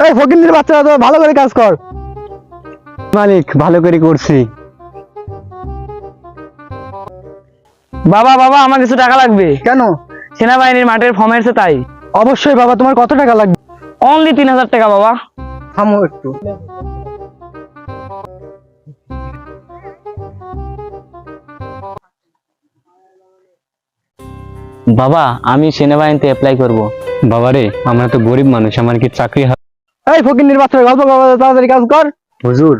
এই ফকিন্নির বাচ্চা, তো ভালো করে কাজ কর। মালিক, ভালো করে করছি। বাবা বাবা, আমার কিছু টাকা লাগবে। কেন? সেনাবাহিনীর মাঠের ফর্ম এসেছে তাই। অবশ্যই বাবা, তোমার কত টাকা লাগবে? অনলি 3000 টাকা বাবা। থামো একটু। বাবা, আমি সেনাবাহিনীতে অ্যাপ্লাই করব। বাবারে, আমরা তো গরিব মানুষ, আমার কি চাকরি হবে? এই ফকিন্নির বাচ্চা, গল্প করবো, তাড়াতাড়ি কাজ কর। হুজুর,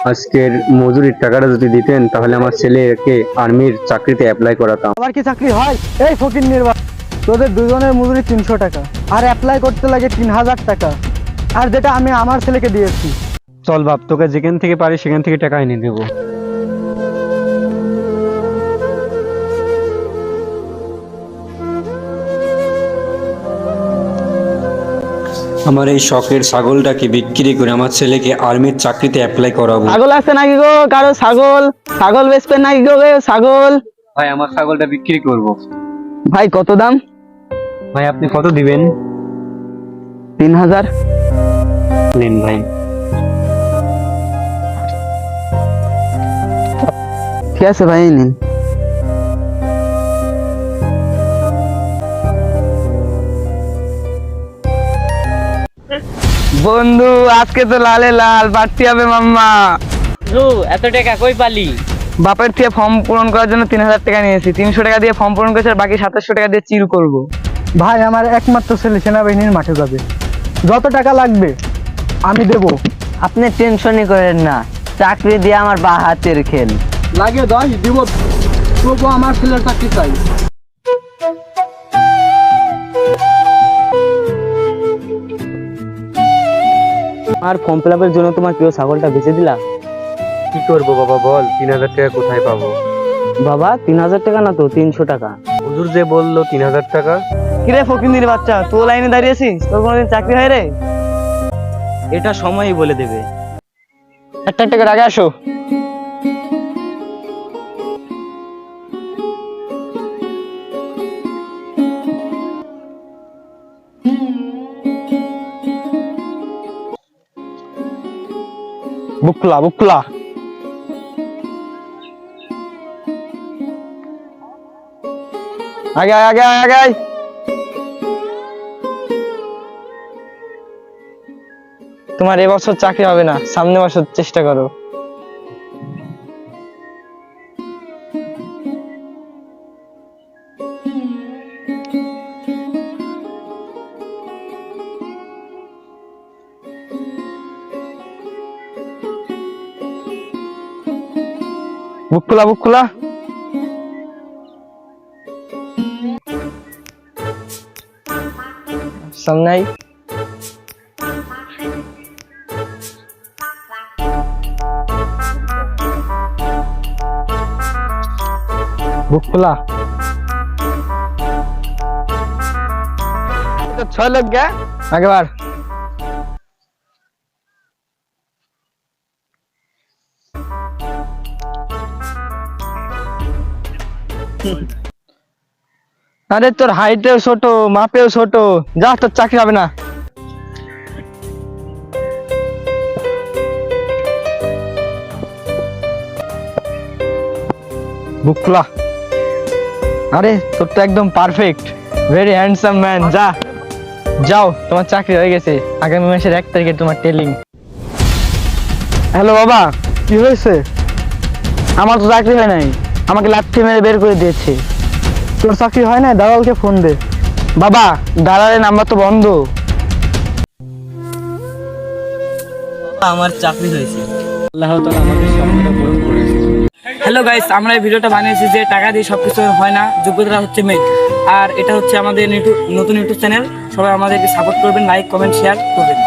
আজকের মজুরির টাকাটা যদি দিতেন তাহলে আমার ছেলেকে আর্মির চাকরিতে অ্যাপ্লাই করাতাম। আবার কি চাকরি হয়? এই ফকিন্নির বাচ্চা, তোদের দুজনের মজুরি 300 টাকা, আর অ্যাপ্লাই করতে লাগে 3000 টাকা, আর যেটা আমি আমার ছেলেকে দিয়েছি। চল বাপ, তোকে যেখান থেকে পারি সেখান থেকে টাকা এনে দেবো। আমার এই শখের ছাগলটাকে বিক্রি করে আমার ছেলেকে আর্মির চাকরিতে অ্যাপ্লাই করাবো। ছাগল আছে নাকি গো? কারো ছাগল? ছাগল বেচবেন নাকি গো? ছাগল ভাই, আমার ছাগলটা বিক্রি করব। ভাই, কত দাম? ভাই, আপনি কত দিবেন? 3000। নিন ভাই। ঠিক আছে ভাই, নিন। বন্ধু, আজকে তো লালে লাল পার্টি হবে মাম্মা। এত টাকা কই পালি? বাপের থেকে ফর্ম পূরণ করার জন্য 3000 টাকা নিয়েছি। 300 টাকা দিয়ে ফর্ম পূরণ করেছে, আর বাকি 2700 টাকা দিয়ে চিল করব। ভাই, আমার একমাত্র ছেলে সেনাবাহিনীর মাঠে যাবে, যত টাকা লাগবে আমি দেবো। আপনি টেনশনই করেন না, চাকরি দিয়ে আমার বা হাতের খেল। লাগে 10 দিব, তবু আমার ছেলের চাকরি চাই। আর ফর্ম ফিল আপের জন্য তোমার প্রিয় ছাগলটা বেচে দিলা? কি করবো বাবা, বল। 3000 টাকা কোথায় পাবো? বাবা, 3000 টাকা না তো, 300 টাকা। হুজুর যে বললো 3000 টাকা। কিরে ফকিন্দির বাচ্চা, তুই লাইনে দাঁড়িয়েছিস? তোর কোনোদিন চাকরি হয় রে? এটা সময়ই বলে দেবে। একটা একটা করে আগে আসো। বুকলা বুকলা, আগে আগে আগে আগে আয়। তোমার এবছর চাকরি হবে না, সামনে বছর চেষ্টা করো। বুকলা বুকলা, সামনে আয়। বুকলা। तो 6 लोग गया आगे बार। আরে তোর হাইটেও ছোট, মাপেও ছোট, যা, তোর চাকরি হবে না। বুকলা। আরে তোর তো একদম পারফেক্ট, ভেরি হ্যান্ডসাম ম্যান। যা, যাও, তোমার চাকরি হয়ে গেছে। আগামী মাসের 1 তারিখে তোমার টেলিং। হ্যালো বাবা, কি হয়েছে? আমার তো চাকরি হয় নাই, আমাকে লাথি মেরে বের করে দিয়েছে। তোর চাকরি হয় না? দালালকে ফোন দে। বাবা, দালালের নাম্বার তো বন্ধ। আমার চাকরি হয়েছে। আল্লাহ তাআলা আমাদের স্বপ্নটা পূরণ করেছে। হ্যালো গাইস, আমরা এই ভিডিওটা বানিয়েছি যে টাকা দিয়ে সবকিছু হয় না, যোগ্যতা হচ্ছে মেন। আর এটা হচ্ছে আমাদের নতুন ইউটিউব চ্যানেল। সবাই আমাদেরকে সাপোর্ট করবেন, লাইক কমেন্ট শেয়ার করবেন।